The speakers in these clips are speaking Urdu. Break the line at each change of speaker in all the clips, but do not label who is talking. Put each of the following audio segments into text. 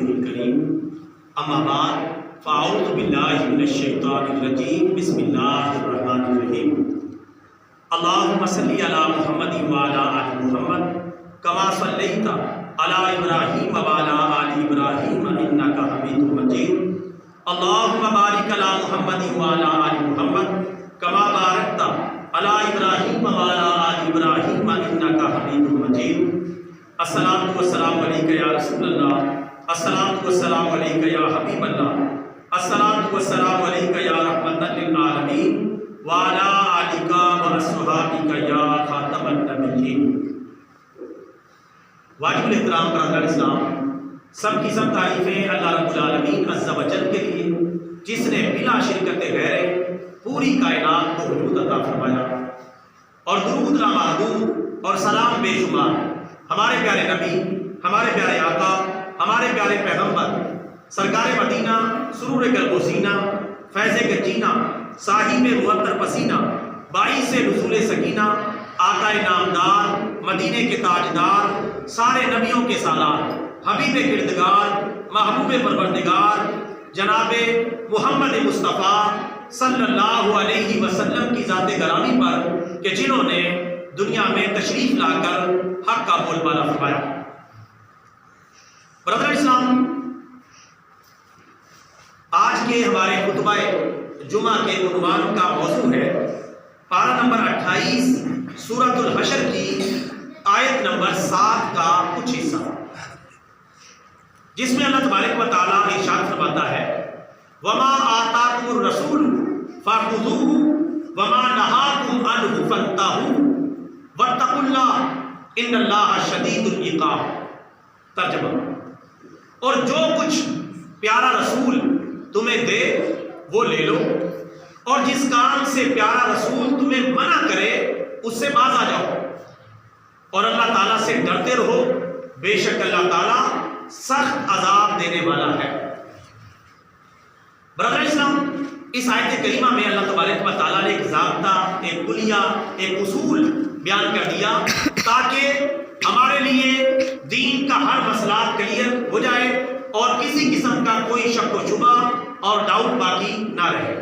رسوله الكريم اما بعد فاعوذ باللہ من الشیطان الرجیم بسم اللہ الرحمن الرحیم اللہم صلی علی محمد وعلی آل محمد کما صلیت علی ابراہیم وعلی آل ابراہیم انک حمید مجید اللہم بارک علی محمد وعلی آل محمد کما بارکت علی ابراہیم وعلی آل ابراہیم انک حمید مجید الصلاۃ والسلام علیک یا رسول اللہ، الصلاۃ والسلام علیک یا حبیب اللہ، الصلاۃ والسلام علیک یا رحمۃ للعالمین وعلی آلک واصحابک یا خاتم النبیین۔ واجب الاحترام برادران اسلام، سب کی سب تعریفیں اللہ رب العالمین عز و جل کے لیے جس نے بلا شرکت غیر پوری کائنات کو وجود عطا فرمایا، اور درود لامحدود اور سلام بے شمار ہمارے پیارے نبی، ہمارے پیارے آقا، ہمارے پیارے پیغمبر سرکار مدینہ سرور قلب و سینہ فیض گنجینہ صاحب معطر پسینہ باعث نزول سکینہ آقا نامدار مدینے کے تاجدار سارے نبیوں کے سالار حبیب کردگار محبوب پروردگار جناب محمد مصطفیٰ صلی اللہ علیہ وسلم کی ذات گرامی پر کہ جنہوں نے دنیا میں تشریف لا کر حق کا بول بالا فرمایا۔ برادر اسلام، آج کے ہمارے خطبہ جمعہ کے عنوان کا موضوع ہے پارہ نمبر 28 سورۃ الحشر کی آیت نمبر 7 کا کچھ حصہ، جس میں اللہ تبارک و تعالیٰ ارشاد فرماتا ہے وَمَا آتَاكُمُ الرَّسُولُ فَخُذُوهُ وَمَا نَهَاكُمْ عَنْهُ فَانتَهُوا وَاتَّقُوا اللَّهَ إِنَّ اللَّهَ شَدِيدُ الْعِقَابِ۔ ترجمہ، اور جو کچھ پیارا رسول تمہیں دے وہ لے لو، اور جس کام سے پیارا رسول تمہیں منع کرے اس سے باز آ جاؤ، اور اللہ تعالیٰ سے ڈرتے رہو، بے شک اللہ تعالیٰ سخت عذاب دینے والا ہے۔ برادر اسلام، اس آیت کریمہ میں اللہ تبارک و تعالیٰ نے ایک ضابطہ، ایک کلیہ، ایک اصول بیان کر دیا تاکہ ہمارے لیے دین کا ہر مسئلہ کلیئر ہو جائے اور کسی قسم کا کوئی شک و شبہ اور ڈاؤٹ باقی نہ رہے۔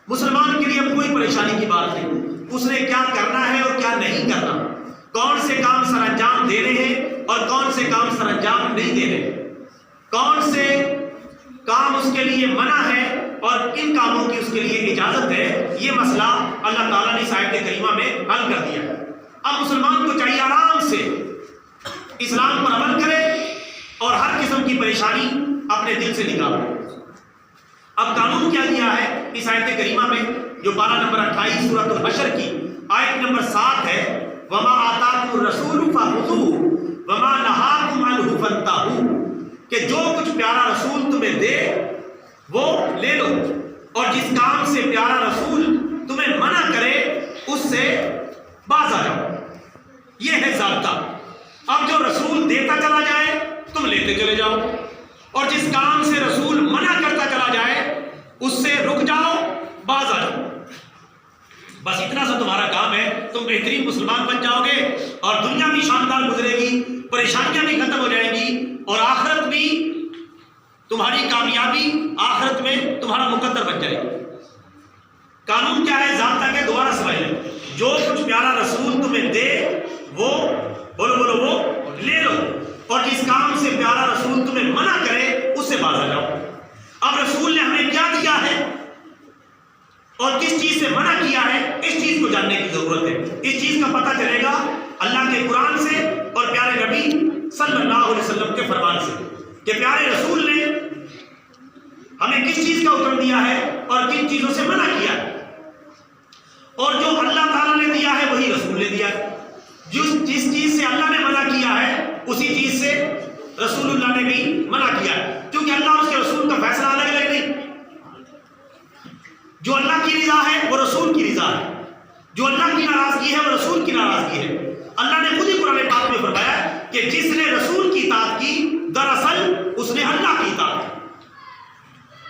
مسلمان کے لیے اب کوئی پریشانی کی بات نہیں، اس نے کیا کرنا ہے اور کیا نہیں کرنا، کون سے کام سر انجام دینے ہیں اور کون سے کام سر انجام نہیں دینے، کون سے کام اس کے لیے منع ہے اور کن کاموں کی اس کے لیے اجازت ہے، یہ مسئلہ اللہ تعالیٰ نے اس آیت کریمہ میں حل کر دیا ہے۔ اب مسلمان کو چاہیے آرام سے اسلام پر عمل کرے اور ہر قسم کی پریشانی اپنے دل سے نکالے۔ اب قانون کیا دیا ہے اس آیت کریمہ میں جو پارہ نمبر 28 سورۃ الحشر کی آیت نمبر 7 ہے وَمَا آتَاكُمُ الرَّسُولُ فَخُذُوهُ وَمَا نَهَاكُمْ عَنْهُ فَانتَهُوا، کہ جو کچھ پیارا رسول تمہیں دے وہ لے لو، اور جس کام سے پیارا رسول تمہیں منع کرے اس سے باز آ جاؤ۔ یہ ہے ضابطہ۔ اب جو رسول دیتا چلا جائے تم لیتے چلے جاؤ، اور جس کام سے رسول منع کرتا چلا جائے اس سے رک جاؤ، باز آ جاؤ۔ بس اتنا سا تمہارا کام ہے، تم بہترین مسلمان بن جاؤ گے اور دنیا بھی شاندار گزرے گی، پریشانیاں بھی ختم ہو جائیں گی، اور آخرت بھی تمہاری کامیابی آخرت میں تمہارا مقدر بن جائے گی۔ قانون کیا ہے؟ ضابطہ کہ دوبارہ سمجھ لیں، جو کچھ پیارا رسول تمہیں دے وہ بولو وہ لے لو، اور جس کام سے پیارا رسول تمہیں منع کرے اس سے باز آ جاؤ۔ اب رسول نے ہمیں کیا دیا ہے اور کس چیز سے منع کیا ہے، اس چیز کو جاننے کی ضرورت ہے۔ اس چیز کا پتہ چلے گا اللہ کے قرآن سے اور پیارے نبی صلی اللہ علیہ وسلم کے فرمان سے کہ پیارے رسول نے ہمیں کس چیز کا حکم دیا ہے اور کن چیزوں سے منع کیا ہے، اور جو اللہ تعالیٰ نے دیا ہے وہی رسول نے دیا ہے۔ جس چیز سے اللہ نے منع کیا ہے اسی چیز سے رسول اللہ نے بھی منع کیا ہے، کیونکہ اللہ اور اس کے رسول کا فیصلہ الگ الگ نہیں۔ جو اللہ کی رضا ہے وہ رسول کی رضا ہے، جو اللہ کی ناراضگی ہے وہ رسول کی ناراضگی ہے۔ اللہ نے خود ہی قرآن پاک میں فرمایا کہ جس نے رسول کی اطاعت کی دراصل اس نے اللہ کی اطاعت کی۔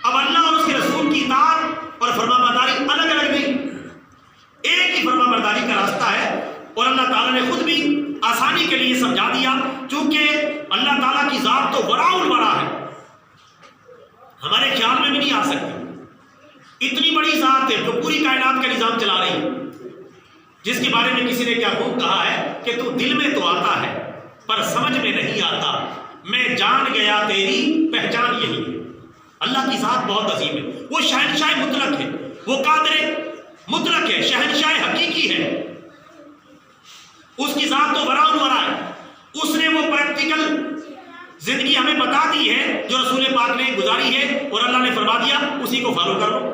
اب اللہ اور اس کے رسول کی اطاعت اور فرما برداری الگ الگ نہیں، ایک ہی فرما برداری کا راستہ ہے، اور اللہ تعالیٰ نے خود بھی آسانی کے لیے سمجھا دیا، چونکہ اللہ تعالیٰ کی ذات تو ورا الورا ہے، لا سکتی۔ اتنی بڑی ذات ہے جو پوری کائنات کا نظام چلا رہی ہے، جس کے بارے میں کسی نے کیا خوب کہا ہے کہ تو دل میں تو آتا ہے پر سمجھ میں نہیں آتا، میں جان گیا تیری پہچان یہی ہے۔ اللہ کی ذات بہت عظیم ہے، وہ شہنشاہ مطلق ہے، وہ قادر مطلق ہے، شہنشاہ حقیقی ہے، اس کی ذات تو وراء الورا ہے۔ اس نے وہ پریکٹیکل زندگی ہمیں بتا دی ہے جو رسول پاک نے گزاری ہے، اور اللہ نے فرما دیا اسی کو فالو کر لو۔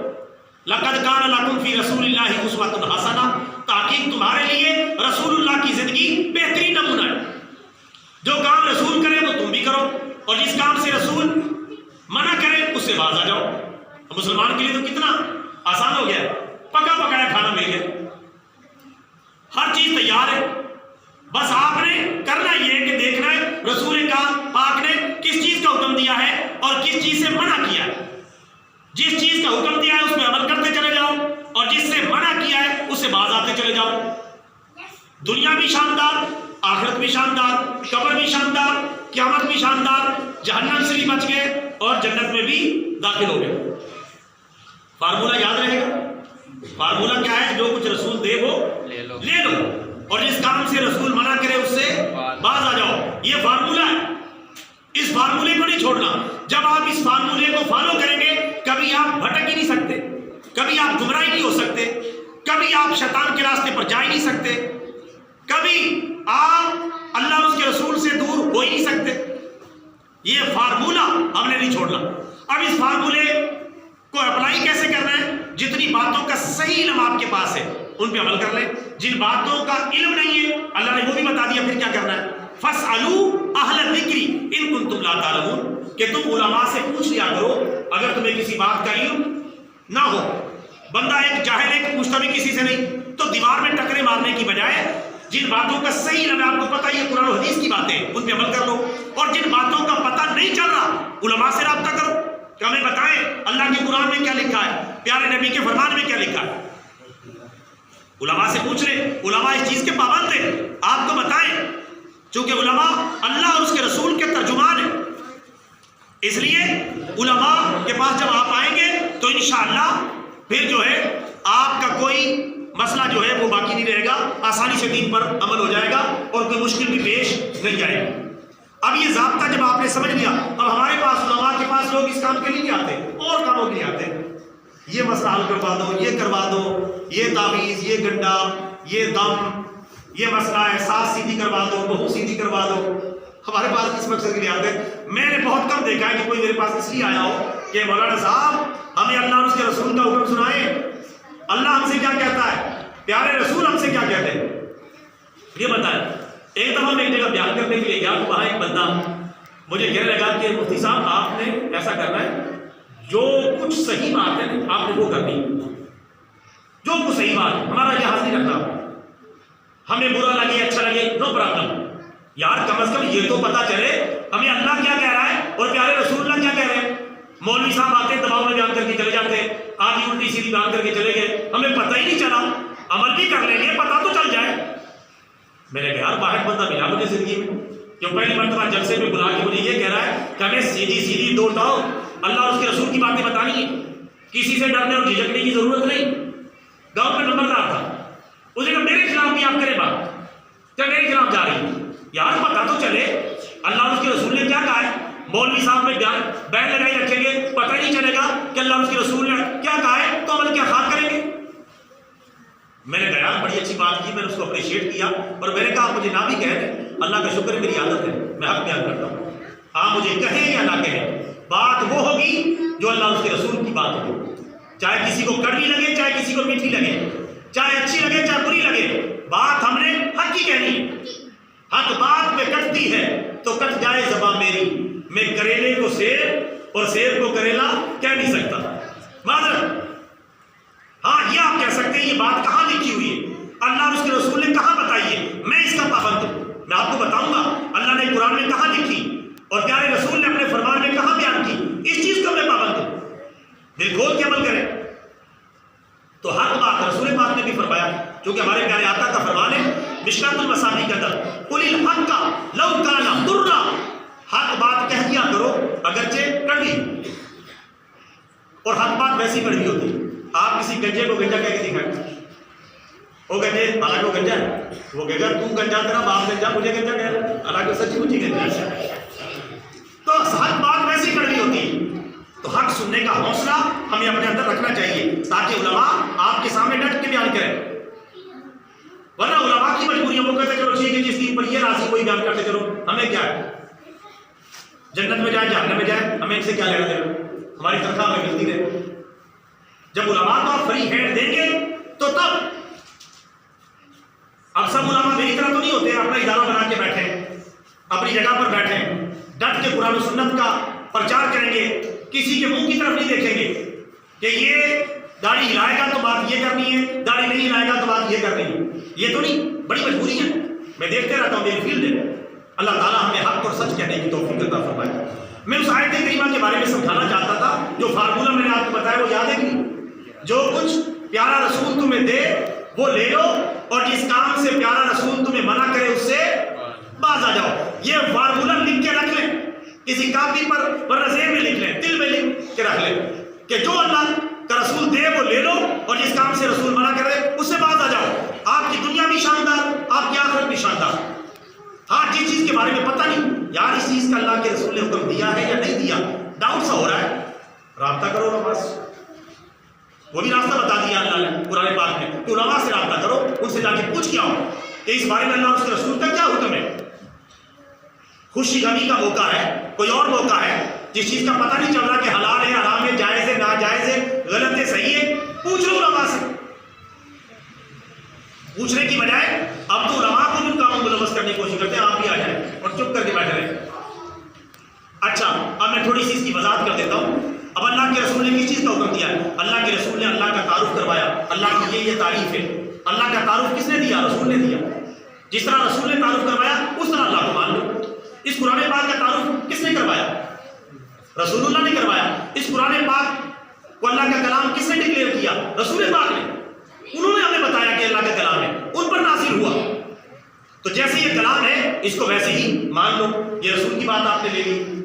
لقد کان لکم فی رسول اللہ اسوۃ حسنہ، تحقیق تمہارے لیے رسول اللہ کی زندگی بہترین نمونہ ہے۔ جو کام رسول کرے وہ تم بھی کرو، اور جس کام سے رسول منع کرے اس سے باز آ جاؤ۔ مسلمان کے لیے تو کتنا آسان ہو گیا، پکا پکایا کھانا مل گیا، ہر چیز تیار ہے، بس آپ نے کرنا یہ ہے کہ دیکھنا ہے رسول پاک نے کس چیز کا حکم دیا ہے اور کس چیز سے منع کیا ہے۔ جس چیز کا حکم دیا ہے اس میں عمل کرتے چلے جاؤ، اور جس سے منع کیا ہے اس سے باز آتے چلے جاؤ۔ دنیا بھی شاندار، آخرت بھی شاندار، قبر بھی شاندار، قیامت بھی شاندار، جہنم سے بھی بچ گئے اور جنت میں بھی داخل ہو گئے۔ فارمولہ یاد رہے گا، فارمولہ کیا ہے؟ جو کچھ رسول دے وہ لے لو، اور جس کام سے رسول منع کرے اس سے باز آ جاؤ۔ یہ فارمولہ ہے، اس فارمولے کو نہیں چھوڑنا۔ جب آپ اس فارمولے کو فالو کریں گے کبھی آپ بھٹک ہی نہیں سکتے، کبھی آپ گمراہ نہیں ہو سکتے، کبھی آپ شیطان کے راستے پر جا ہی نہیں سکتے، کبھی آپ اللہ اور اس کے رسول سے دور ہو ہی نہیں سکتے۔ یہ فارمولہ ہم نے نہیں چھوڑنا۔ اب اس فارمولے کو اپلائی کیسے کرنا ہے؟ جتنی باتوں کا صحیح علم آپ کے پاس ہے ان پہ عمل کر لیں، جن باتوں کا علم نہیں ہے اللہ نے وہ بھی بتا دیا پھر کیا کرنا ہے۔ فَاسْأَلُوا أَهْلَ الذِّكْرِ إِن كُنتُمْ لَا تَعْلَمُونَ، کہ تم علماء سے پوچھ لیا کرو اگر تمہیں کسی بات کا علم نہ ہو۔ بندہ ایک جاہل ہے، پوچھتا بھی کسی سے نہیں، تو دیوار میں ٹکرے مارنے کی بجائے جن باتوں کا صحیح علم ہے آپ کو پتہ یہ قرآن و حدیث کی باتیں ان پہ عمل کر لو، اور جن باتوں کا پتہ نہیں چل رہا علماء سے رابطہ کرو کہ ہمیں بتائیں اللہ کے قرآن میں کیا لکھا ہے، پیارے نبی کے فرمان میں کیا لکھا ہے۔ علماء سے پوچھ لیں، علماء اس چیز کے پابند ہیں، آپ کو بتائیں، چونکہ علماء اللہ اور اس کے رسول کے ترجمان ہیں۔ اس لیے علماء کے پاس جب آپ آئیں گے تو انشاءاللہ پھر جو ہے آپ کا کوئی مسئلہ جو ہے وہ باقی نہیں رہے گا، آسانی سے دین پر عمل ہو جائے گا اور کوئی مشکل بھی پیش نہیں آئے گی۔ اب یہ ضابطہ جب آپ نے سمجھ لیا، اب ہمارے پاس علماء کے پاس لوگ اس کام کے لیے نہیں آتے، اور کاموں کے لیے آتے ہیں، یہ مسئلہ حل کروا دو، یہ کروا دو، یہ تعویذ، یہ گنڈا، یہ دم، یہ مسئلہ ہے، ساس سیدھی کروا دو، بہو سیدھی کروا دو۔ ہمارے پاس اس مقصد کے لیے آتے ہیں۔ میں نے بہت کم دیکھا ہے کہ کوئی میرے پاس اس لیے آیا ہو کہ مولانا صاحب ہمیں اللہ اور اس کے رسول کا حکم سنائیں، اللہ ہم سے کیا کہتا ہے، پیارے رسول ہم سے کیا کہتے ہیں، یہ بتائیں۔ ایک دفعہ میں ایک جگہ بیان کرنے کے لیے گیا تو وہاں ایک بندہ مجھے کہنے لگا کہ مفتی صاحب آپ نے ایسا کرنا ہے، جو کچھ صحیح بات ہے آپ نے وہ کرنی، جو کچھ صحیح بات ہے ہمارا لحاظ نہیں رکھنا، ہمیں برا لگے اچھا لگے نو پرابلم، یار کم از کم یہ تو پتا چلے ہمیں اللہ کیا کہہ رہا ہے اور پیارے رسول اللہ کیا کہہ رہے ہیں۔ مولوی صاحب آتے دباؤ میں بیان کر کے چلے جاتے، آدھی الٹی سیدھی بیان کر کے چلے گئے، ہمیں پتہ ہی نہیں چلا، عمل بھی کر لیں گے پتہ تو چل جائے۔ میں نے کہا یار واحد بندہ ملا مجھے زندگی میں جو پہلی مرتبہ جلسے میں بلا کے مجھے یہ کہہ رہا ہے کہ ہمیں سیدھی سیدھی دو ٹاؤ اللہ اور اس کے رسول کی باتیں بتانی ہے، کسی سے ڈرنے اور جھجکنے کی ضرورت نہیں۔ گاؤں میں نمبردار تھا، اس نے کہا میرے خلاف بھی آپ کرے بات، کیا میرے خلاف جا رہی ہے، یار پتہ تو چلے اللہ اور اس کے رسول نے کیا کہا ہے۔ مولوی صاحب میں بین لگائی رکھیں گے پتہ ہی نہیں چلے گا کہ اللہ اور اس کے رسول نے کیا کہا ہے تو عمل کیا خاک کریں گے۔ میں نے کہا یار بڑی اچھی بات کی، میں نے اس کو اپریشیٹ کیا، اور میں نے کہا مجھے نہ بھی کہیں، اللہ کا شکر ہے میری عادت ہے میں حق بیان کرتا ہوں، آپ مجھے کہیں یا نہ کہیں بات وہ ہوگی جو اللہ اور اس کے رسول کی بات ہوگی، چاہے کسی کو کڑوی لگے چاہے کسی کو میٹھی لگے، چاہے اچھی لگے چاہے بری لگے، بات ہم نے حق کی کہنی ہے۔ حق بات میں کٹتی ہے تو کٹ جائے زبان میری، میں کریلے کو سیب اور سیب کو کریلا کہہ نہیں سکتا، معذرت۔ ہاں یہ آپ کہہ سکتے ہیں یہ بات کہاں لکھی ہوئی ہے، اللہ اور اس کے رسول نے کہاں بتائی ہے، میں اس کا پابند ہوں، میں آپ کو بتاؤں گا اللہ نے قرآن میں کہاں لکھی اور پیارے رسول نے اپنے فرمان میں کہاں بیان کی، اس چیز کو میں پابند ہوں، دل کھول کے عمل کریں۔ تو حق بات رسول پاک نے بھی فرمایا، چونکہ ہمارے پیارے آقا کا فرمان ہے مشکات المصابیح کے اندر، قل الحق لو کان ضرا، حق بات کہہ دیا کرو اگرچہ کڑوی، اور حق بات ویسی کڑوی ہوتی ہے. آپ کسی گنجے کو گنجا کہہ کے دکھائیں, وہ گنجے حالانکہ وہ گنجا ہے, وہ کہے گا تو گنجا تیرا باپ گنجا مجھے گنجا کہہ رہا ہے, حالانکہ سچی مچی گنجا ہے. تو حق بات ویسی کڑوی ہوتی ہے. تو حق سننے کا حوصلہ ہمیں اپنے اندر رکھنا چاہیے تاکہ علماء آپ کے سامنے ڈٹ کے بیان کریں. ورنہ علماء کی مجبوری وہ کہتے چلو ٹھیک ہے جس دین پر یہ راضی کوئی بیان کرتے چلو, ہمیں کیا ہے, جنت میں جائے جہنم میں جائے ہمیں ان سے کیا لینا دینا, ہماری تنخواہ ہمیں ملتی رہے. جب علماء کو آپ فری ہینڈ دیں گے تو تب, اب سب علماء میری طرح تو نہیں ہوتے اپنا ادارہ بنا کے بیٹھے اپنی جگہ پر بیٹھے ڈٹ کے قرآن و سنت کا پرچار کریں گے, کسی کے منہ کی طرف نہیں دیکھیں گے کہ یہ داڑھی ہلائے گا تو بات یہ کرنی ہے, داڑھی نہیں ہلائے گا تو بات یہ کرنی ہے. یہ تو نہیں, بڑی مجبوری ہے. میں دیکھتے رہتا ہوں میری فیلڈ ہے. اللہ تعالیٰ ہمیں حق اور سچ کہنے کی توفیق عطا فرمائے. میں اس آیت کریمہ کے بارے میں سمجھانا چاہتا تھا, جو فارمولہ میں نے آپ کو بتایا وہ یاد ہے کہ نہیں, جو کچھ پیارا رسول تمہیں دے وہ لے لو اور جس کام سے پیارا رسول تمہیں منع کرے اس سے باز آ جاؤ. یہ فارمولہ لکھ کے رکھ لیں, کسی کاپی پر ورنہ ذہن میں لکھ لیں, دل میں لکھ کے رکھ لیں کہ جو اللہ کا رسول دے وہ لے لو اور جس کام سے رسول منع کرے اس سے باز آ جاؤ. آپ کی دنیا بھی شاندار, آپ کی آخرت بھی شاندار. ہاں جس چیز کے بارے میں پتہ نہیں یار اس چیز کا اللہ کے رسول نے حکم دیا ہے یا نہیں دیا, ڈاؤٹ سا ہو رہا ہے, رابطہ کرو علماء سے. وہ بھی راستہ بتا دیا اللہ نے قرآن پاک میں, تو علماء سے رابطہ کرو, ان سے جا کے پوچھ کے آؤ کہ اس بارے میں اللہ اور اس کے رسول کا کیا حکم ہے. خوشی غمی کا موقع ہے, کوئی اور موقع ہے, جس چیز کا پتہ نہیں چل رہا کہ حلال ہے حرام ہے جائز ہے ناجائز ہے غلط ہے صحیح ہے, پوچھ لو علماء سے. پوچھنے کی بجائے اب تو علماء کو بھی کام ملوث کرنے کی کوشش کرتے ہیں, آپ بھی آ جائیں اور چپ کر کے بیٹھے رہیں. اچھا اب میں تھوڑی سی اس کی وضاحت کر دیتا ہوں. اب اللہ کے رسول نے کس چیز کا حکم دیا ہے؟ اللہ کے رسول نے اللہ کا تعارف کروایا, اللہ کی یہ تعریف ہے. اللہ کا تعارف کس نے دیا؟ رسول نے دیا. جس طرح رسول نے تعارف کروایا اس طرح اللہ کو مان لو. اس قرآن پاک کا تعارف کس نے کروایا؟ رسول اللہ نے کروایا. اس قرآن پاک کو اللہ کا کلام کس نے ڈکلیئر کیا؟ رسول پاک نے. انہوں نے ہمیں بتایا کہ اللہ کا کلام ہے, ان پر نازل ہوا. تو جیسے یہ کلام ہے اس کو ویسے ہی مان لو. یہ رسول کی بات آپ نے لے لی,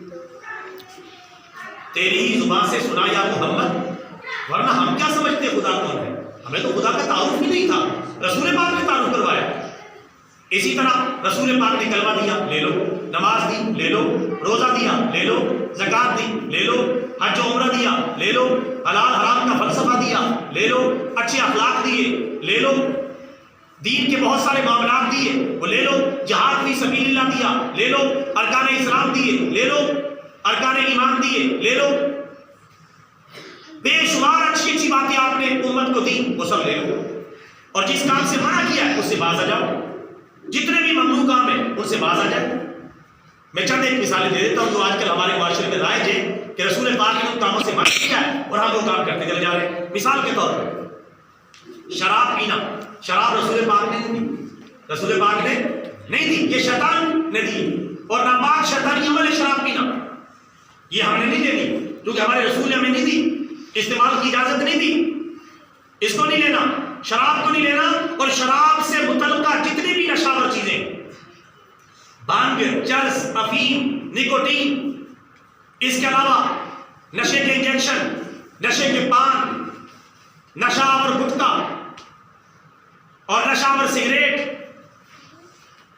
تیری ہی زبان سے سنا یا محمد, ورنہ ہم کیا سمجھتے خدا کون ہے؟ ہمیں تو خدا کا تعارف ہی نہیں تھا, رسول پاک نے تعارف کروایا. اسی طرح رسول پاک نے کلمہ دیا, لے لو. نماز دی, لے لو. روزہ دیا, لے لو. زکات دی, لے لو. حج و عمرہ دیا, لے لو. حلال حرام کا فلسفہ دیا, لے لو. اچھے اخلاق دیے, لے لو. دین کے بہت سارے معاملات دیے, وہ لے لو. جہاد فی سبیل اللہ دیا, لے لو. ارکان اسلام دیے, لے لو. ارکان ایمان دیے, لے لو. بے شمار اچھی اچھی باتیں آپ نے امت کو دی, وہ سب لے لو. اور جس کام سے منع کیا ہے اس سے باز آ جاؤ. جتنے بھی ممنوع کام ہیں ان سے باز آ جائے. میں چند ایک مثالیں دے دیتا ہوں جو آج کل ہمارے معاشرے میں رائج ہے کہ رسول پاک نے ان کاموں سے منع کیا ہے اور ہم وہ کام کرتے چلے جا رہے ہیں. مثال کے طور پر شراب پینا, شراب رسول پاک نے نہیں دی, رسول پاک نے نہیں دی, یہ شیطان نے دی. اور ناپاک شیطانی عمل ہے شراب پینا, یہ ہم نے نہیں دینی کیونکہ ہمارے رسول نے ہمیں نہیں دی, استعمال کی اجازت نہیں دی. اس کو نہیں لینا, شراب کو نہیں لینا. اور شراب سے متعلقہ جتنی بھی نشاور چیزیں, بھانگ, چرس, افیم, نکوٹین, اس کے علاوہ نشے کے انجیکشن, نشے کے پان, نشاور گٹکا اور نشاور سگریٹ,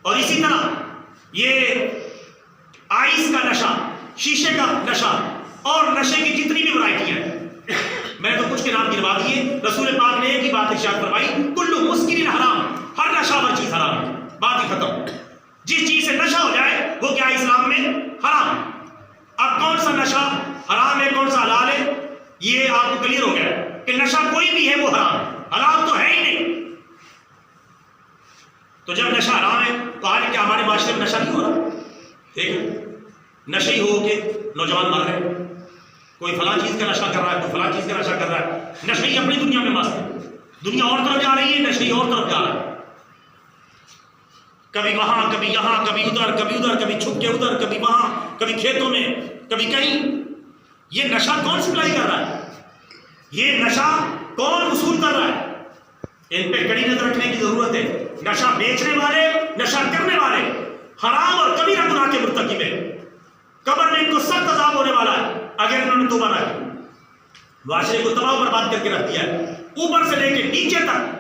اور اسی طرح یہ آئس کا نشہ, شیشے کا نشہ, اور نشے کی جتنی بھی ورائٹیاں ہیں, میں نے تو کچھ کے نام گنوا دیے. رسول پاک نے ایک ہی بات ارشاد فرمائی, کل مسکر حرام, ہر نشاور چیز حرام ہے. بات ہی ختم. جس چیز سے نشہ ہو جائے وہ کیا اسلام میں حرام. اب کون سا نشہ حرام ہے کون سا حلال ہے یہ آپ کو کلیئر ہو گیا کہ نشہ کوئی بھی ہے وہ حرام ہے, حلال تو ہے ہی نہیں. تو جب نشہ حرام ہے تو آج کیا ہمارے معاشرے میں نشہ نہیں ہو رہا؟ ٹھیک ہے, نشے ہی ہو کے نوجوان مر رہے ہیں, کوئی فلاں چیز کا نشہ کر رہا ہے, کوئی فلاں چیز کا نشہ کر رہا ہے. نشے ہی اپنی دنیا میں مست ہے, دنیا اور طرف جا رہی ہے, نشے ہی اور طرف جا رہا ہے. کبھی وہاں کبھی یہاں کبھی ادھر کبھی ادھر, کبھی چھپ کے ادھر کبھی وہاں, کبھی کھیتوں میں کبھی کہیں. یہ نشہ کون سپلائی کر رہا ہے؟ یہ نشہ کون وصول کر رہا ہے؟ ان پہ کڑی نظر رکھنے کی ضرورت ہے. نشہ بیچنے والے, نشہ کرنے والے حرام اور کبیرہ گناہ کے مرتکب ہیں. قبر میں ان کو سخت عذاب ہونے والا ہے اگر انہوں نے توبہ نہ کی. معاشرے کو تباہ و برباد کر کے رکھ دیا ہے. اوپر سے لے کے نیچے تک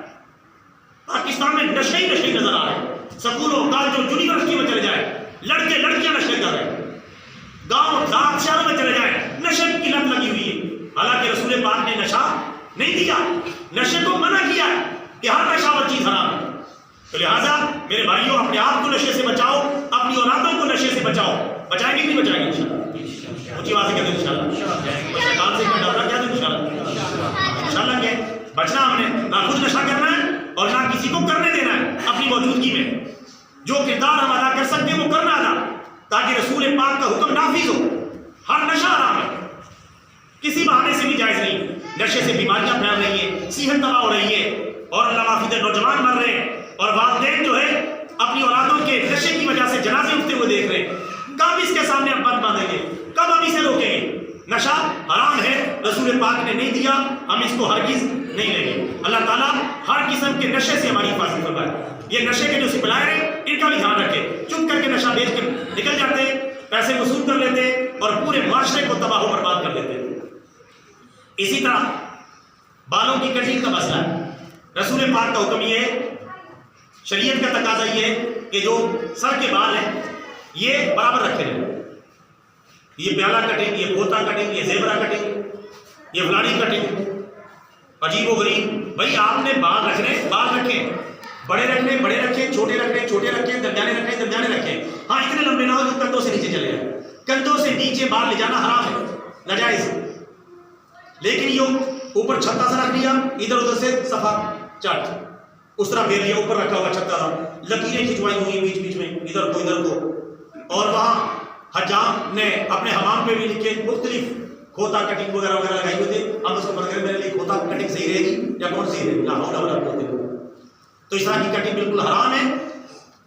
پاکستان میں نشے ہی نشے نظر آ رہے ہیں. سکولوں کالجوں یونیورسٹی میں چلے جائیں لڑکے لڑکیاں نشے کر رہے ہیں. گاؤں رات شہروں میں چلے جائیں نشے کی لت لگی ہوئی ہے. حالانکہ رسول پاک نے نشہ نہیں دیا, نشے کو منع کیا ہے کہ ہر نشہ اور چیز حرام ہے. تو لہٰذا میرے بھائیوں اپنے آپ کو نشے سے بچاؤ, اپنی اولادوں کو نشے سے بچاؤ. بچائیں گے کہ نہیں بچائیں گے؟ انشاءاللہ. اونچی آواز سے کہتے ہیں انشاءاللہ. کان سے ڈرنا کیا دیں انشاءاللہ. انشاءاللہ کہ بچنا ہم نے, نہ خود نشہ کرنا ہے اور نہ کسی کو کرنے دینا ہے. اپنی موجودگی میں جو کردار ہم ادا کر سکتے ہیں وہ کرنا ادا, تاکہ رسول پاک کا حکم نافذ ہو. ہر نشہ حرام ہے, کسی بہانے سے بھی جائز نہیں. نشے سے بیماریاں پھیل رہی ہیں, صحت تباہ ہو رہی ہے, اور اللہ معافی دے نوجوان مر رہے ہیں, اور والدین جو ہے اپنی اولادوں کے نشے کی وجہ سے جنازے اٹھتے ہوئے دیکھ رہے ہیں. کب اس کے سامنے ہم بات باندھیں گے؟ کب ہم اسے روکیں گے؟ نشہ حرام ہے, رسول پاک نے نہیں دیا, ہم اس کو ہرگز نہیں لیں گے. اللہ تعالیٰ ہر قسم کے نشے سے ہماری حفاظت فرمائے. یہ نشے کے جو سپلائر ہیں ان کا بھی دھیان رکھے. چپ کر کے نشہ بیچ کے نکل جاتے ہیں, پیسے وصول کر لیتے اور پورے معاشرے کو تباہ و برباد کر دیتے. اسی طرح بالوں کی کٹنگ کا مسئلہ ہے. رسول پاک کا حکم یہ ہے, شریعت کا تقاضا یہ ہے کہ جو سر کے بال ہیں یہ برابر رکھے رہیں. یہ پیالہ کٹنگ, یہ کھوتا کٹنگ, یہ زیبرا کٹنگ, یہ فلانی کٹنگ, عجیب و غریب. بھائی آپ نے بال رکھنے بال رکھیں, بڑے رکھنے بڑے رکھیں, چھوٹے رکھنے چھوٹے رکھیں, درمیانے رکھنے درمیانے رکھیں. ہاں اتنے لمبے نہ ہو جو کندھوں سے نیچے چلے جائیں. کندھوں سے نیچے بال لے جانا حرام ہے, ناجائز ہے. لیکن یہ اوپر چھتا سا رکھ لیا, ادھر ادھر سے صفا چاٹ اس طرح پھیر لیا, اوپر رکھا ہوا چھتا تھا, لکیریں کھنچوائی ہوئی بیچ بیچ میں ادھر کو ادھر کو. اور وہاں حجام نے اپنے حمام پہ بھی لکھے مختلف کھوتا کٹنگ وغیرہ وغیرہ لگائی ہوئی تھے. ہم اس کو پڑھ کر میرے لیے کھوتا کٹنگ صحیح رہے گی یا کون صحیح رہے گی؟ لا حول ولا قوت الا باللہ. تو اس طرح کی کٹنگ بالکل حرام ہے.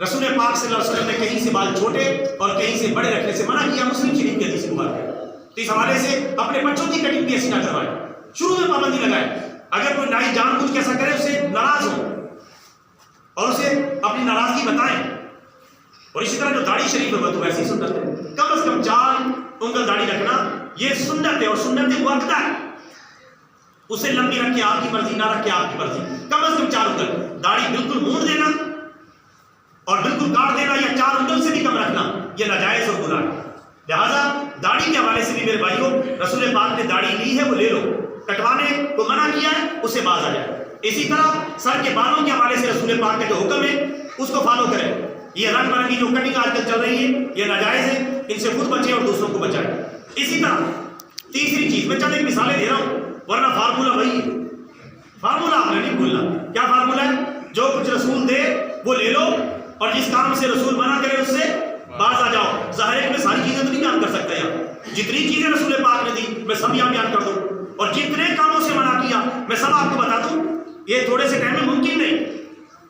رسول پاک صلی اللہ علیہ وسلم نے کہیں سے بال چھوٹے اور کہیں سے بڑے رکھنے سے منع کیا. مسلم شریف کی حدیث مبارک ہے. تو اس حوالے سے اپنے بچوں کی کٹنگ بھی ایسی نہ کروائیں, شروع میں پابندی لگائیں. اگر کوئی نائی جان بوجھ کے ایسا کرے اسے ناراض ہو اور اسے اپنی ناراضگی بتائیں. اور اسی طرح جو داڑھی شریف ہے وہ تو ویسے ہی سنت ہے, کم از کم 4 انگل داڑھی رکھنا یہ سنت ہے, اور سنت مؤکدہ ہے. اسے لمبی رکھ کے آپ کی مرضی, نہ رکھ کے آپ کی مرضی, کم از کم 4 انگل. داڑھی بالکل مونڈ دینا اور بالکل کاٹ دینا یا 4 انگل سے بھی کم رکھنا یہ ناجائز اور گناہ ہے. لہٰذا داڑھی کے حوالے سے بھی میرے بھائیوں, رسول پاک نے داڑھی لی ہے وہ لے لو, کٹوانے کو منع کیا ہے اسے باز آ جائے. اسی طرح سر کے بالوں کے حوالے سے رسول پاک کا جو حکم ہے اس کو فالو کریں. یہ رنگ برنگی جو کٹنگ آج کل چل رہی ہے یہ ناجائز ہے, ان سے خود بچیں اور دوسروں کو بچائیں. اسی طرح تیسری چیز, میں چند ایک مثالیں دے رہا ہوں ورنہ فارمولہ وہی ہے. فارمولہ آپ نے نہیں بھولنا. کیا فارمولہ ہے؟ جو کچھ رسول دے وہ لے لو اور جس کام سے رسول منع کرے اس سے باز آ جاؤ. ظاہر ہے کہ میں ساری چیزیں تو نہیں بیان کر سکتا یار, جتنی چیزیں رسول پاک نے دی میں سب یہاں بیان کر دوں, اور جتنے کاموں سے منع کیا میں سب آپ کو بتا دوں. یہ تھوڑے سے ٹائم میں ممکن نہیں,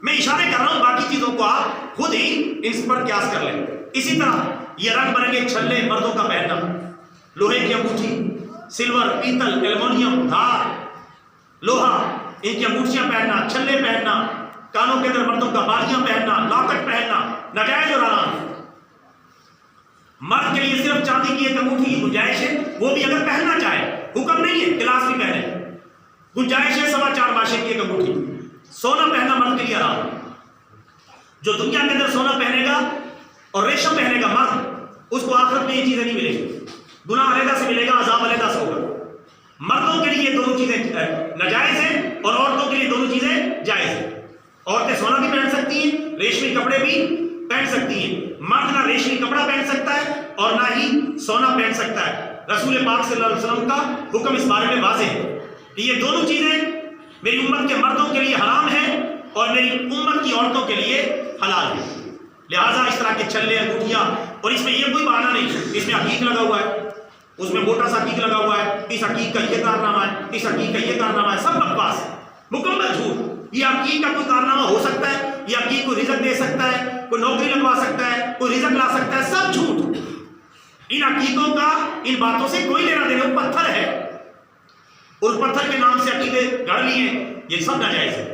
میں اشارے کر رہا ہوں, باقی چیزوں کو آپ خود ہی ان پر قیاس کر لیں. اسی طرح یہ رنگ برنگے چھلے مردوں کا پہننا, لوہے کی انگوٹھی, سلور, پیتل, ایلومینیم, دھات, لوہا, ان کی انگوٹھیاں پہننا, چھلے پہننا, کانوں کے اندر مردوں کا بالیاں پہننا, لاکٹ پہننا ناجائز اور حرام. مرد کے لیے صرف چاندی کی ایک انگوٹھی کی گنجائش ہے, وہ بھی اگر پہننا چاہے, حکم نہیں ہے کلاس بھی پہنے, گنجائش ہے 4.25 ماشے کی ایک انگوٹھی. سونا پہننا مرد کے لیے حرام ہے. جو دنیا کے اندر سونا پہنے گا اور ریشم پہنے گا مرد, اس کو آخرت میں یہ چیزیں نہیں ملے گی, گناہ علیحدہ سے ملے گا, عذاب علیحدہ سے ہوگا. مردوں کے لیے دونوں چیزیں ناجائز ہیں اور عورتوں کے لیے دونوں چیزیں جائز ہیں. عورتیں سونا بھی پہن سکتی ہیں, ریشمی کپڑے بھی پہن سکتی ہیں. مرد نہ ریشمی کپڑا پہن سکتا ہے اور نہ ہی سونا پہن سکتا ہے. رسول پاک صلی اللہ علیہ وسلم کا حکم اس بارے میں واضح ہے کہ یہ دونوں چیزیں میری امت کے مردوں کے لیے حرام ہیں اور میری امت کی عورتوں کے لیے حلال ہیں. لہٰذا اس طرح کے چھلے, انگوٹھیاں, اور اس میں یہ کوئی بہانہ نہیں, اس میں عقیق لگا ہوا ہے, اس میں موٹا سا عقیق لگا ہوا ہے, اس عقیق کا یہ کارنامہ ہے, اس عقیق کا یہ کارنامہ ہے, سب بکواس, مکمل جھوٹ. یہ عقیق کا کوئی کارنامہ ہو سکتا ہے, یہ عقیق کو رزق دے سکتا ہے, کوئی نوکری لگوا سکتا ہے, کوئی رزق لا سکتا ہے, سب جھوٹ. ان عقیقوں کا ان باتوں سے کوئی لینا دینا. وہ پتھر ہے, اور پتھر کے نام سے عقیدے گڑھ لیے, یہ سب ناجائز ہے.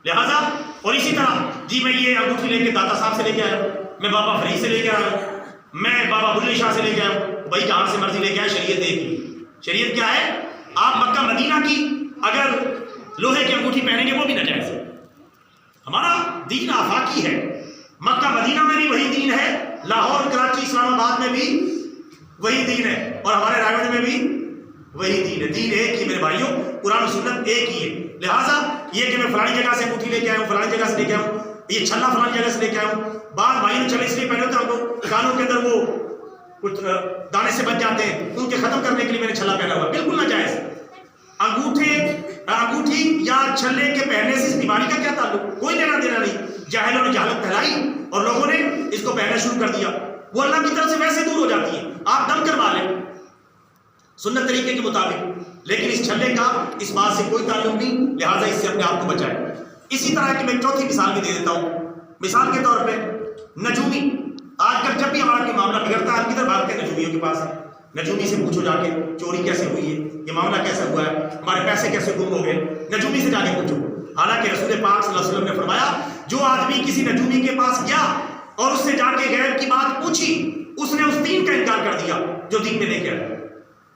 لہذا اور اسی طرح جی میں یہ انگوٹھی لے کے داتا صاحب سے لے کے آیا ہوں, میں بابا فرید سے لے کے آیا ہوں, میں بابا بلے شاہ سے لے کے آیا ہوں. بھائی جہاں سے مرضی لے کے آئے, شریعت دیکھ لی. شریعت کیا ہے؟ آپ مکہ مدینہ کی اگر لوہے کی انگوٹھی پہنیں گے وہ بھی ناجائز ہے. ہمارا دین آفاقی ہے. مکہ مدینہ میں بھی وہی دین ہے, لاہور کراچی اسلام آباد میں بھی وہی دین ہے, اور ہمارے رائے گڑھ میں بھی وہی دین ہے. دین ایک ہی میرے بھائیوں, قرآن و سنت ایک ہی ہے. لہٰذا یہ کہ میں فلانی جگہ سے انگوٹھی لے کے آیا ہوں, فلانی جگہ سے لے کے آیا ہوں, یہ چھلا فلانی جگہ سے لے کے آیا ہوں. بعض بھائی نے چھلے اس لیے پہنے ہوتے ہیں, ہم کانوں کے اندر وہ کچھ دانے سے بچ جاتے ہیں, ان کے ختم کرنے کے لیے میں نے چھلا پہنا ہوا. بالکل ناجائز. انگوٹھی یا چھلے کے پہننے سے اس بیماری کا کیا تعلق؟ کوئی لینا دینا نہیں. جاہلوں نے جہالت پھیلائی اور لوگوں نے اس کو پہننا شروع کر دیا. وہ اللہ کی طرف سے ویسے دور ہو جاتی ہے. آپ دم کروا لیں سنت طریقے کے مطابق, لیکن اس چھلے کا اس بات سے کوئی تعلق نہیں. لہٰذا اس سے اپنے آپ کو بچائیں. اسی طرح کہ میں ایک چوتھی مثال بھی دے دیتا ہوں. مثال کے طور پہ نجومی. آج کل جب بھی ہمارا کوئی معاملہ بگڑتا ہے, ہم کدھر بھاگتے ہیں؟ نجومیوں کے پاس. نجومی سے پوچھو جا کے چوری کیسے ہوئی ہے, یہ معاملہ کیسے ہوا ہے, ہمارے پیسے کیسے گم ہو گئے, نجومی سے جا کے پوچھو. حالانکہ رسول پاک صلی اللہ علیہ وسلم نے فرمایا جو آدمی کسی نجومی کے پاس گیا اور اس سے جا کے غیب کی بات پوچھی, اس نے اس دین کا انکار کر دیا جو دین میں لے کے آیا.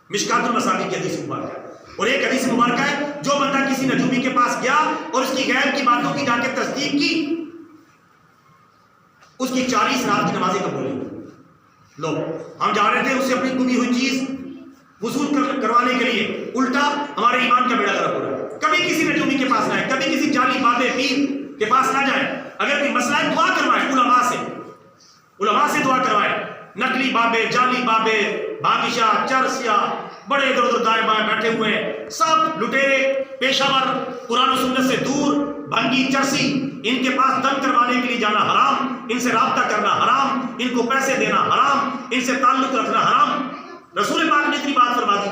مشکات المصابیح کی حدیث مبارکہ ہے. اور ایک حدیث مبارکہ ہے جو بندہ کسی نجومی کے پاس گیا اور اس کی غیب کی باتوں کی جا کے تصدیق کی, اس کی 40 رات کی نمازیں قبول نہیں. لو ہم جا رہے تھے اس سے اپنی گمی ہوئی چیز وصول کروانے کے لیے, الٹا ہمارے ایمان کا بیڑا غرق ہو رہا ہے. کبھی کسی نجومی کے پاس نہ جائیں, کبھی کسی جعلی بابے پیر کے پاس نہ جائیں. اگر کوئی مسئلہ ہے دعا کروائیں علماء سے دعا کروائیں. نقلی بابے, جعلی بابے, بادشاہ, چرسیا, بڑے ادھر ادھر دائیں بائیں بیٹھے ہوئے ہیں, سب لٹیرے, پیشہ ور, قرآن و سنت سے دور, بھنگی, چرسی. ان کے پاس دم کروانے کے لیے جانا حرام, ان سے رابطہ کرنا حرام, ان کو پیسے دینا حرام, ان سے تعلق رکھنا حرام. رسول پاک نے اتنی بات فرما دی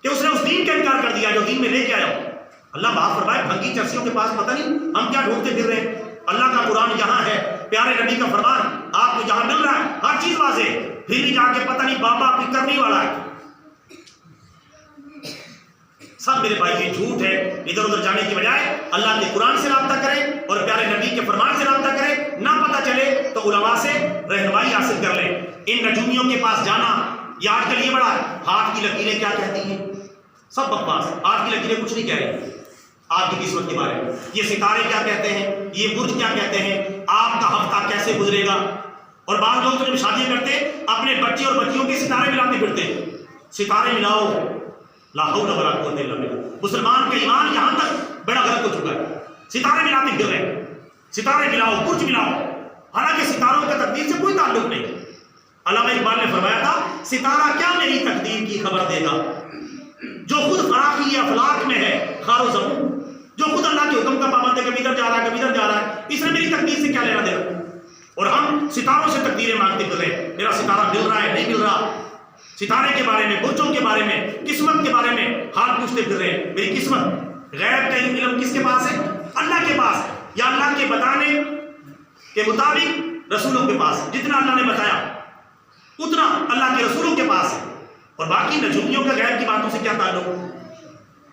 کہ اس نے اس دین کا انکار کر دیا جو دین میں لے کے آیا ہوں. اللہ معاف فرمائے, بھنگی چرسیوں کے پاس پتہ نہیں ہم کیا ڈھونڈتے پھر رہے ہیں. اللہ کا قرآن یہاں ہے, پیارے نبی کا فرمان آپ کو جہاں مل رہا ہے, ہر چیز واضح ہے, پھر بھی جا کے پتہ نہیں بابا اپنی کرنی والا ہے. سب میرے بھائی یہ جھوٹ ہے. ادھر ادھر جانے کی بجائے اللہ کے قرآن سے رابطہ کریں اور پیارے نبی کے فرمان سے رابطہ کریں. نہ پتہ چلے تو علماء سے رہنمائی حاصل کر لیں. ان نجومیوں کے پاس جانا یہ آج کل یہ بڑا ہے. ہاتھ کی لکیریں کیا کہتی ہیں؟ سب بکواس. ہاتھ کی لکیریں کچھ نہیں کہہ رہی آپ کی قسمت کے بارے میں. یہ ستارے کیا کہتے ہیں, یہ برج کیا کہتے ہیں, آپ کا ہفتہ کیسے گزرے گا. اور بعض لوگ تو جب شادی کرتے اپنے بچے اور بچیوں کے ستارے ملاتے پھرتے ہیں. ستارے ملاؤ, لا حول ولا قوت الا باللہ. مسلمان کا ایمان یہاں تک بڑا غلط ہو چکا ہے. ستارے ملاتے پھر رہے ہیں, ستارے ملاؤ, برج ملاؤ, حالانکہ ستاروں کا تقدیر سے کوئی تعلق نہیں. علامہ اقبال نے فرمایا تھا ستارہ کیا میری تقدیر کی خبر دے گا, جو خود فراخی افلاک میں ہے خار و زمین, جو خود اللہ کے حکم کا پابند ہے, کبھی ادھر جا رہا ہے کبھی ادھر جا رہا ہے, اس نے میری تقدیر سے کیا لینا دینا. اور ہم ستاروں سے تقدیریں مانگتے پھر رہے ہیں, میرا ستارہ مل رہا ہے نہیں مل رہا. ستارے کے بارے میں, برجوں کے بارے میں, قسمت کے بارے میں حال پوچھتے پھر رہے ہیں. میری قسمت, غیب کا علم کس کے پاس ہے؟ اللہ کے پاس, یا اللہ کے بتانے کے مطابق رسولوں کے پاس. جتنا اللہ نے بتایا اتنا اللہ کے رسولوں کے پاس ہے. اور باقی نجومیوں کا غیب کی باتوں سے کیا تعلق.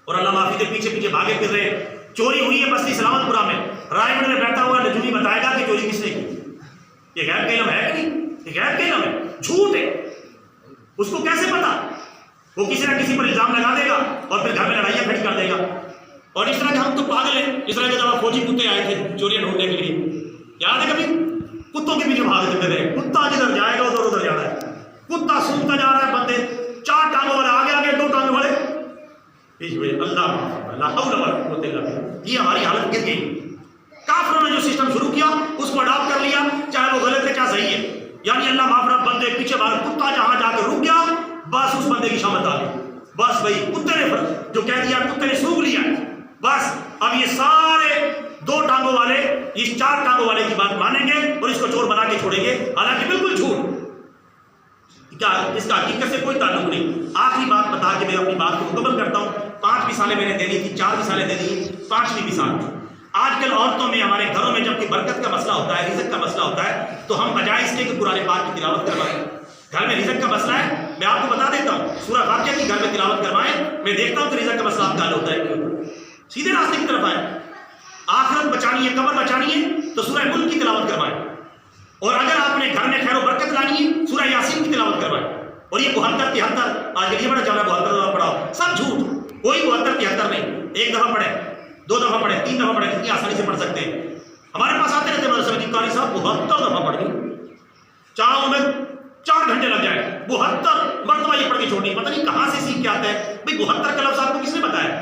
اور اللہ معافی دے پیچھے پیچھے بھاگے پھر رہے ہیں. چوری ہوئی ہے بستی سلامت پورہ میں, رائے گڑھ میں بیٹھا ہوا نجومی بتائے گا کہ چوری کس نے کی. یہ غیب کا علم ہے کہ نہیں؟ یہ غیب کا علم ہے, جھوٹ ہے. اس کو کیسے پتا؟ وہ کسی نہ کسی پر الزام لگا دے گا اور پھر گھر میں لڑائیاں کھڑی کر دے گا. اور اس طرح کے ہم تو پاگل ہیں. اس طرح کے جب فوجی کتے آئے تھے چوریاں ڈھونڈنے کے لیے, یاد ہے کبھی کتوں کے پیچھے بھاگتے پھر رہے. کتا جدھر جائے گا ادھر ادھر جانا ہے. کتا سونگتا جا رہا ہے, بندے 4 ٹانگوں والے آگے آگے 2 ٹانگوں والے پیچھے. اللہ حول ولا قوت الا باللہ. یہ ہماری حالت گر گئی. کافروں نے جو سسٹم شروع کیا اس کو اڈاپٹ کر لیا, چاہے وہ غلط ہے چاہے صحیح ہے. یعنی اللہ معافرہ بندے پیچھے بھاگ, کتا جہاں جا کے رک گیا بس اس بندے کی شامت آ گئی. بس بھائی کتے نے جو کہہ دیا کتے نے سونگ لیا, بس اب یہ سارے 2 ٹانگوں والے اس 4 ٹانگوں والے کی بات مانیں گے اور اس کو چور بنا کے چھوڑیں گے. حالانکہ بالکل جھوٹ, کیا اس کا حقیقت سے کوئی تعلق نہیں. آخری بات بتا کے میں اپنی بات کو مکمل کرتا ہوں. 5 مثالیں میں نے دے دی تھی, 4 مثالیں دے دی. 5ویں مثال, آج کل عورتوں میں ہمارے گھروں میں جب کوئی برکت کا مسئلہ ہوتا ہے, رزق کا مسئلہ ہوتا ہے, تو ہم بجائے اس کے کہ قرآن پاک کی تلاوت کروائیں. گھر میں رزق کا مسئلہ ہے, میں آپ کو بتا دیتا ہوں, سورہ واقعہ کی گھر میں تلاوت کروائیں. میں دیکھتا ہوں کہ رزق کا مسئلہ آپ کا حل ہوتا ہے کیوں. سیدھے راستے کی طرف آئیں. آخرت بچانی ہے, قبر بچانی ہے تو سورہ ملک کی تلاوت کروائیں. اور اگر آپ نے گھر میں خیر و برکت لانی ہے سورہ یاسین کی تلاوت کروائیں. اور یہ 72 73 آج کل یہ بڑا چل رہا ہے 72 دفعہ پڑھاؤ، سب جھوٹ، کوئی 72 73 نہیں، ایک دفعہ پڑھے، 2 دفعہ پڑھے، 3 دفعہ پڑھے، کتنی آسانی سے پڑھ سکتے ہیں۔ ہمارے پاس آتے رہتے ہیں مدرسے میں، قاری صاحب 72 دفعہ پڑھ گئی، چاہوں میں 4 گھنٹے لگ جائے، 72 مرتبہ یہ پڑھ کے چھوڑنی، پتہ نہیں کہاں سے سیکھ کے آتا ہے بھائی 72 کا لفظ آپ کو کس نے بتایا؟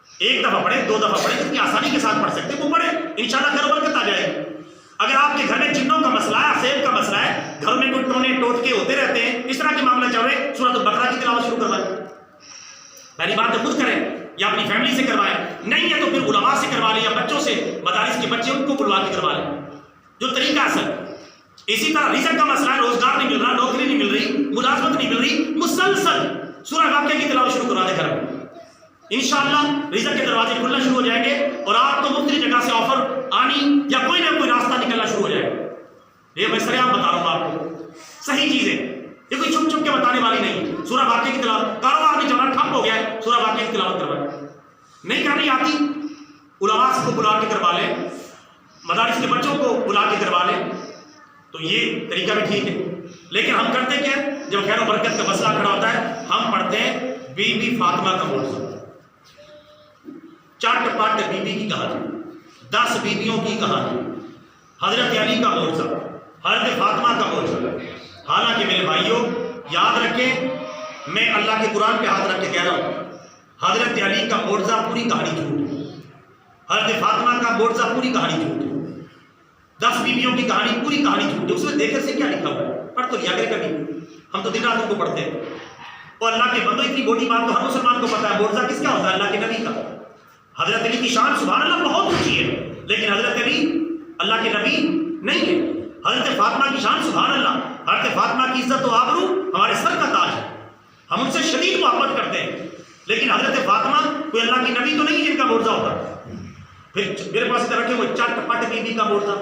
ایک دفعہ پڑھے، 2 دفعہ پڑھے، کتنی آسانی کے ساتھ پڑھ سکتے ہیں، وہ پڑھے، انشاءاللہ خیر و برکت آ جائے گی۔ اگر آپ کے گھر میں جنوں کا مسئلہ ہے، سیب کا مسئلہ ہے، گھر میں کوئی ٹونے ٹوٹکے ہوتے رہتے ہیں، اس طرح کے معاملہ چل رہے، سورۃ البقرہ کی تلاوت شروع کروائیں، پہلی بات تو خود کریں یا اپنی فیملی سے کروائیں، نہیں ہے تو پھر علماء سے کروا لیں یا بچوں سے، مدارس کے بچے ان کو بلوا کے کروا لیں، جو طریقہ اصل۔ اسی طرح رزق کا مسئلہ ہے، روزگار نہیں مل رہا، نوکری نہیں مل رہی، ملازمت نہیں مل رہی، مسلسل سورہ واقعہ کی تلاوت شروع کروا دیں گھر میں، انشاءاللہ رزق کے دروازے کھلنا شروع ہو جائیں گے اور آپ کو مختلف جگہ سے آفر آنی یا کوئی نہ کوئی راستہ نکلنا شروع ہو جائے گا۔ یہ میں سریعام بتا رہا ہوں آپ کو صحیح چیزیں، یہ کوئی چھپ چھپ کے بتانے والی نہیں۔ سورہ واقعہ کی تلاوت، کاروبار میں چلنا ٹھپ ہو گیا ہے، سورہ واقعہ کی تلاوت کروائیں، نہیں کرنی آتی علماء کو بلا کے کروا لیں، مدارس کے بچوں کو بلا کے کروا لیں، تو یہ طریقہ بھی ٹھیک ہے۔ لیکن ہم کرتے کیا ہے؟ جب خیر و برکت کا مسئلہ کھڑا ہوتا ہے، ہم پڑھتے ہیں بی بی فاطمہ کا معجزہ، چٹ پٹ بی بی کی کہانی، 10 بیویوں کی کہانی، حضرت علی کا معجزہ، حضرت فاطمہ کا معجزہ۔ حالانکہ میرے بھائیوں یاد رکھیں، میں اللہ کے قرآن پہ ہاتھ رکھ کے کہہ رہا ہوں، حضرت علی کا معجزہ پوری کہانی جھوٹ ہے، حضرت فاطمہ کا معجزہ پوری کہانی جھوٹ ہے، 10 بیویوں کی کہانی پوری کہانی جھوٹ ہے۔ اس میں دیکھنے سے کیا لکھا ہوا ہے؟ پڑھ تو لیا کرے کبھی، ہم تو دن رات ان کو پڑھتے ہیں۔ اور اللہ کے بندوں اتنی بڑی بات تو ہر مسلمان کو پتا ہے، معجزہ کس کا ہوتا ہے؟ اللہ کے نبی کا۔ حضرت علی کی شان سبحان اللہ بہت اونچی ہے، لیکن حضرت علی اللہ کے نبی نہیں ہے۔ حضرت فاطمہ کی شان سبحان اللہ، حضرت فاطمہ کی عزت و آبرو ہمارے سر کا تاج ہے، ہم ان سے شدید محبت کرتے ہیں، لیکن حضرت فاطمہ کوئی اللہ کی نبی تو نہیں جن کا معجزہ ہوتا۔ پھر میرے پاس ادھر رکھے وہ چٹ پٹ بی بی کا معجزہ،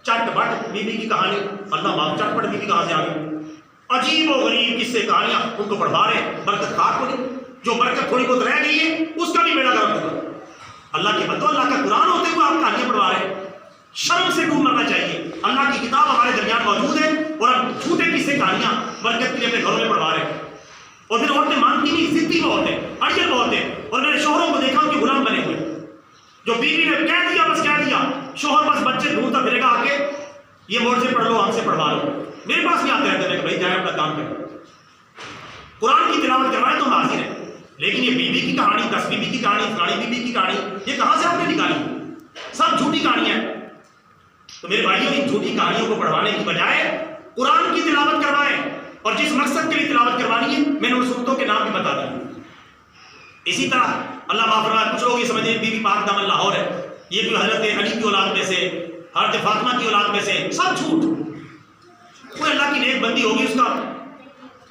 چٹ پٹ بی بی کی کہانی، اللہ معاف، چٹ پٹ بی بی کہاں سے آ گئی؟ عجیب و غریب قصے کہانیاں ان کو پڑھا رہے ہیں، برکت خاک ہو نہیں، جو برکت تھوڑی بہت رہ گئی ہے اس کا بھی بیڑا گرک ہوگا۔ اللہ کے بندو، اللہ کا قرآن ہوتے ہوئے آپ کہانیاں پڑھوا رہے ہیں، شرم سے ڈوب مرنا چاہیے۔ اللہ کی کتاب ہمارے درمیان موجود ہے اور ہم جھوٹے قصے کہانیاں برکت کے لیے اپنے گھروں میں پڑھوا رہے ہیں، اور پھر عورتیں مانتی نہیں، ضدی بہت ہے، اڑیل بہت ہے۔ اور میں نے شوہروں کو دیکھا ان کے غلام بنے ہوئے، جو بیوی نے کہہ دیا بس کہہ دیا، شوہر بس بچے ڈھونڈتا پھرے گا آ کے یہ معجزے پڑھ لو، ہم سے پڑھوا لو۔ میرے پاس بھی آتے رہتے ہیں کہ بھائی جائے اپنا کام کریں، قرآن کی تلاوت کروائیں تو ہم حاضر ہیں، لیکن یہ بیوی کی کہانی، 10 بیوی کی کہانی، فلانی بیوی کی کہانی، یہ کہاں سے آپ نے نکالی؟ سب جھوٹی کہانیاں ہیں۔ تو میرے بھائیوں ان جھوٹی کہانیوں کو پڑھوانے کی بجائے قرآن کی تلاوت کروائیں، اور جس مقصد کے لیے تلاوت کروانی ہے میں نے ان صورتوں کے نام بھی بتا دیے۔ اسی طرح اللہ معاف فرمائے، کچھ لوگ یہ سمجھتے ہیں بی بی پاک دامن لاہور ہے، یہ کوئی حضرت علی کی اولاد میں سے، حضرت فاطمہ کی اولاد میں سے، سب جھوٹ۔ کوئی اللہ کی نیک بندی ہوگی، اس کا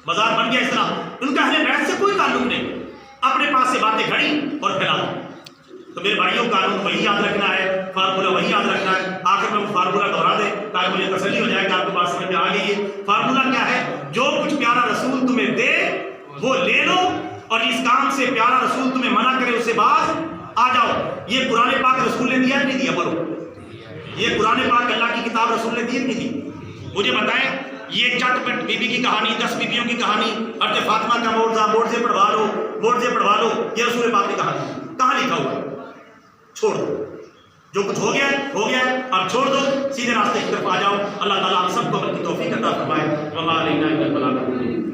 مزار بن گیا اس طرح، ان کا اہل بیت سے کوئی تعلق نہیں، اپنے پاس سے باتیں گھڑی اور پھیلا دی۔ تو میرے بھائیوں قانون وہی یاد رکھنا ہے، فارمولہ وہی یاد رکھنا ہے۔ آخر میں وہ فارمولہ دہرا دے تاکہ مجھے تسلی ہو جائے کہ آپ کو بات سمجھ میں آ گئی ہے۔ فارمولہ کیا ہے؟ جو کچھ پیارا رسول تمہیں دے وہ لے لو، اور اس کام سے پیارا رسول تمہیں منع کرے اسے باز آ جاؤ۔ یہ قرآن پاک رسول نے دیا نہیں دیا؟ بولو، یہ قرآن پاک اللہ کی کتاب رسول نے دی نہیں دی؟ مجھے بتائیں، یہ چٹ پٹ بی بی کی کہانی، 10 بیویوں کی کہانی، حضرت فاطمہ کا معجزہ، معجزے پڑھوا لو، معجزے پڑھوا لو، یہ رسول پاک نے کہانی کہاں لکھا ہوا ہے؟ چھوڑ دو، جو کچھ ہو گیا ہے ہو گیا ہے، اب چھوڑ دو، سیدھے راستے کی طرف آ جاؤ۔ اللہ تعالیٰ ہم سب کو عمل کی توفیق عطا فرمائے۔ وما علینا الا البلاغ المبین۔